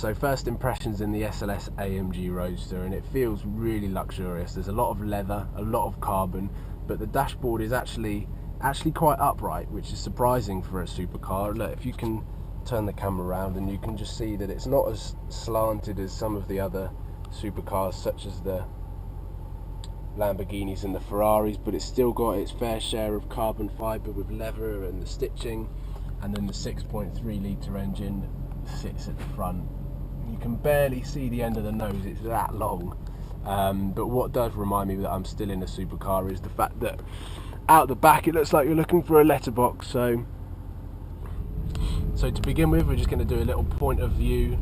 So first impressions in the SLS AMG Roadster, and it feels really luxurious. There's a lot of leather, a lot of carbon, but the dashboard is actually quite upright, which is surprising for a supercar. Look, if you can turn the camera around, and you can just see that it's not as slanted as some of the other supercars, such as the Lamborghinis and the Ferraris, but it's still got its fair share of carbon fibre with leather and the stitching. And then the 6.3 litre engine sits at the front. You can barely see the end of the nose, it's that long. But what does remind me that I'm still in a supercar is the fact that out the back it looks like you're looking for a letterbox. So to begin with, we're just going to do a little point of view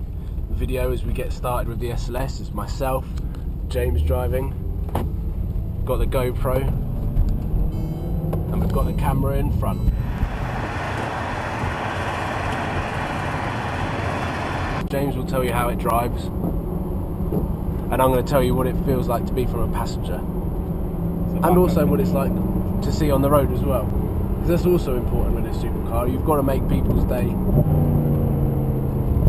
video as we get started with the SLS. It's myself, James driving, got the GoPro, and we've got the camera in front. James will tell you how it drives, and I'm going to tell you what it feels like to be from a passenger, and also what it's like to see on the road as well, because that's also important when it's a supercar. You've got to make people's day.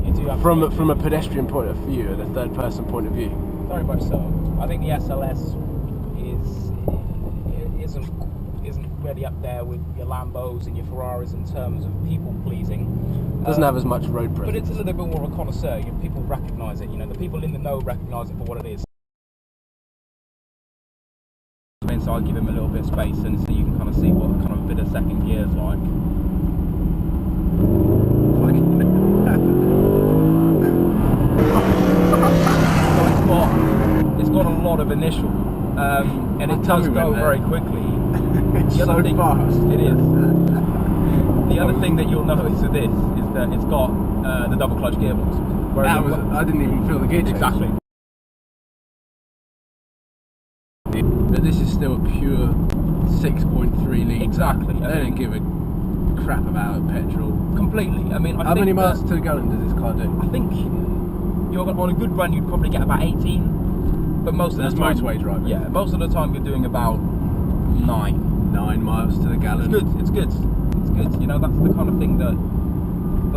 You do have from a pedestrian point of view and a third person point of view. Very much so. I think the SLS isn't really up there with your Lambos and your Ferraris in terms of people pleasing. Doesn't have as much road presence. But it's a little bit more of a connoisseur. People recognise it. You know, the people in the know recognise it for what it is. Inside, give him a little bit of space, and so you can kind of see what kind of a bit of second gear is like. So it's got a lot of initial, and it does go very quickly. It's so fast. It is. The other thing that you'll notice with this is that it's got the double clutch gearbox. I didn't even feel the gear change. Exactly. But this is still a pure 6.3 litre. Exactly. They don't give a crap about petrol. Completely. I mean, how many miles to the gallon does this car do? I think you're on a good run, you'd probably get about 18. But most of the time, motorway driving. Yeah, most of the time you're doing about 9 miles to the gallon. It's good. You know, that's the kind of thing that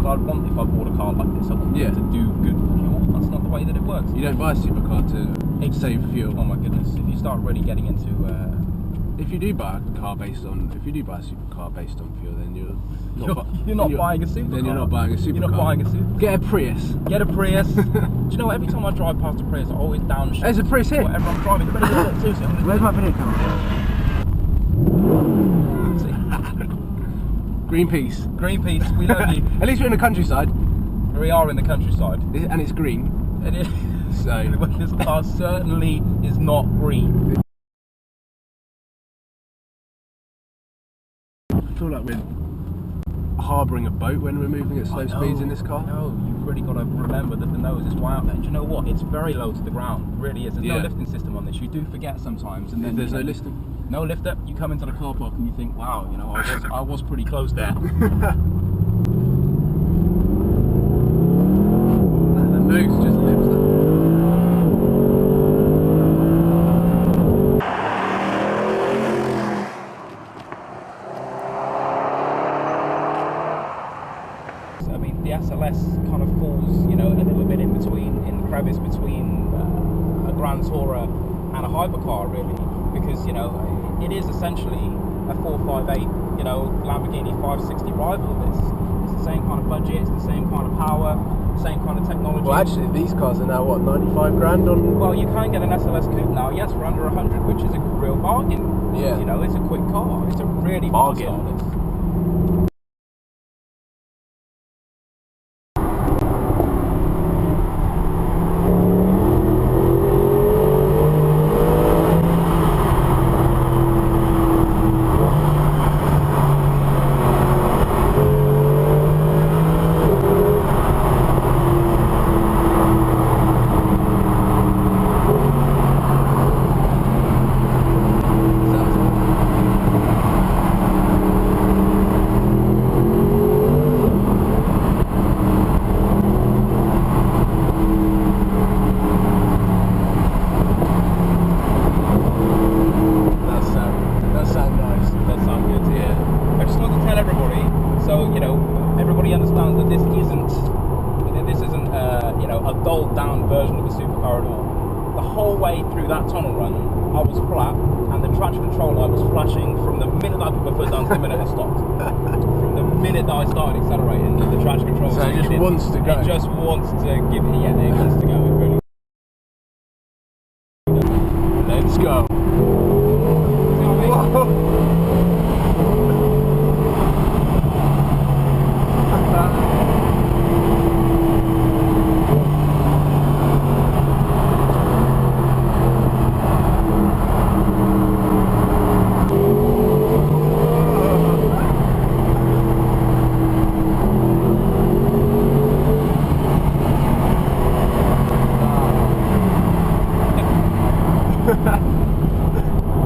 I'd want if I bought a car like this. I want it to do good fuel. That's not the way that it works. You don't buy a supercar to save fuel. Oh my goodness! If you start really getting into, if you do buy a supercar based on fuel, then you're not buying a supercar. Then you're not buying a supercar. You're not buying a supercar. Get a Prius. Get a Prius. Do you know, every time I drive past a Prius, I always downshift. There's a Prius here. Whatever I'm driving. Where's my video camera? Greenpeace, we love you. At least we're in the countryside. We are in the countryside. And it's green. It is. So this car certainly is not green. I feel like we're harbouring a boat when we're moving at slow speeds in this car. No, you've really got to remember that the nose is way out there. And do you know what? It's very low to the ground. It really is. There's no lifting system on this. You do forget sometimes. And then there's no lifting. No lifter. You come into the car park and you think, wow, you know, I was pretty close there. The nose just lifts up. I mean, the SLS kind of falls, you know, a little bit in the crevice between a Grand Tourer and a hypercar, really, because, you know, it is essentially a 458, you know, Lamborghini 560 rival of this. It's the same kind of budget, it's the same kind of power, same kind of technology. Well, actually, these cars are now, what, 95 grand on? Well, you can get an SLS coupe now, yes, for under 100, which is a real bargain. Yeah. You know, it's a quick car. It's a really bargain. So, you know, everybody understands that this isn't you know, a dulled down version of a supercar at all. The whole way through that tunnel run, I was flat, and the traction control light was flashing from the minute I put my foot down to the minute I stopped. From the minute that I started accelerating, the traction control. So it just wants to go. It just wants to give it. Yeah, it wants to go. It really. Let's go.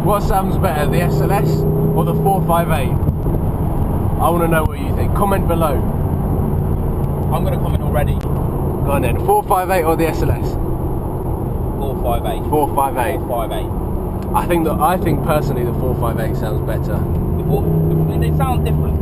What sounds better, the SLS or the 458? I want to know what you think. Comment below. I'm going to comment already. Go on then. 458 or the SLS? 458. 458. 458. I think personally the 458 sounds better. They sound different.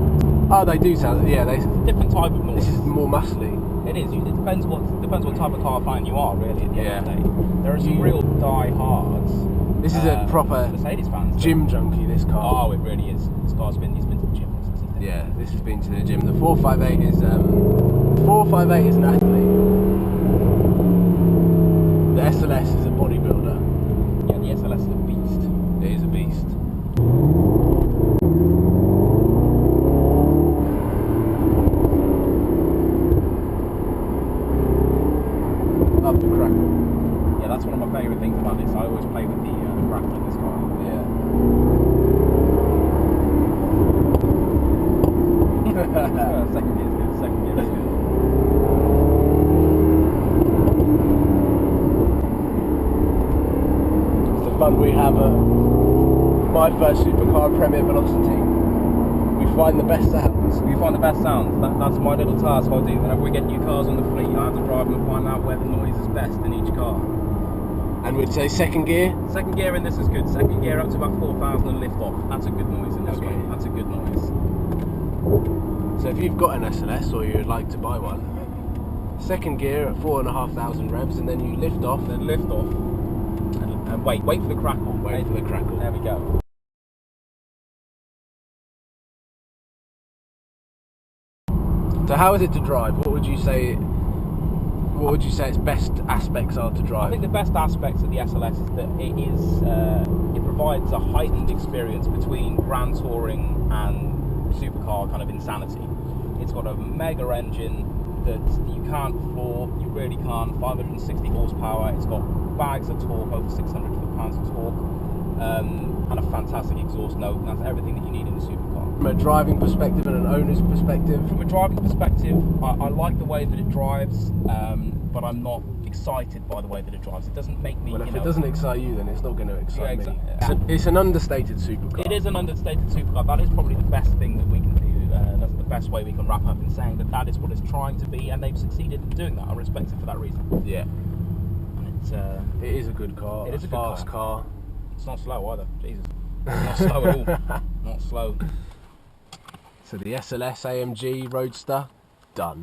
Oh, they do sound. Yeah, Different type of noise. This is more muscly. It is. It depends what type of car fan you are, really. At the end of the day, there are some You- real die-hards. This is a proper Mercedes fans. gym junkie. This car. Oh, it really is. This car's been. He's been to the gym. Yeah, this has been to the gym. The 458 is 458 is an athlete. The SLS is a bodybuilder. Yeah, the SLS is a beast. It is a beast. Love the crackle. Yeah, that's one of my favourite things about this. I always play with the crackle in this car. Yeah. Second gear is good. Second gear is good. It's the fun we have at my first supercar Premier Velocity. We find the best sounds. We find the best sounds. That's my little task I do. Whenever we get new cars on the fleet, I have to drive them and find out where the noise is best in each car. And we'd say second gear. Second gear in this is good. Second gear up to about 4,000 and lift off. That's a good noise in this Okay. one. That's a good noise. So if you've got an SLS or you'd like to buy one, second gear at 4,500 revs, and then you lift off. Then lift off and wait for the crackle. Wait for the crackle. There we go. So how is it to drive? What would you say? What would you say its best aspects are to drive? I think the best aspects of the SLS is that it provides a heightened experience between grand touring and supercar kind of insanity. It's got a mega engine that you can't floor, you really can't. 560 horsepower. It's got bags of torque, over 600 foot-pounds of torque, and a fantastic exhaust note. That's everything that you need in a supercar. From a driving perspective and an owner's perspective? From a driving perspective, I like the way that it drives, but I'm not excited by the way that it drives. It doesn't make me. Well, if it doesn't excite you, then it's not going to excite me. Exactly. It's an understated supercar. It is an understated supercar. That is probably the best thing that we can do. That's the best way we can wrap up in saying that that is what it's trying to be, and they've succeeded in doing that. I respect it for that reason. Yeah. And it is a good car. It is a good fast car. It's not slow either. Jesus. Not slow at all. Not slow. So the SLS AMG Roadster, done.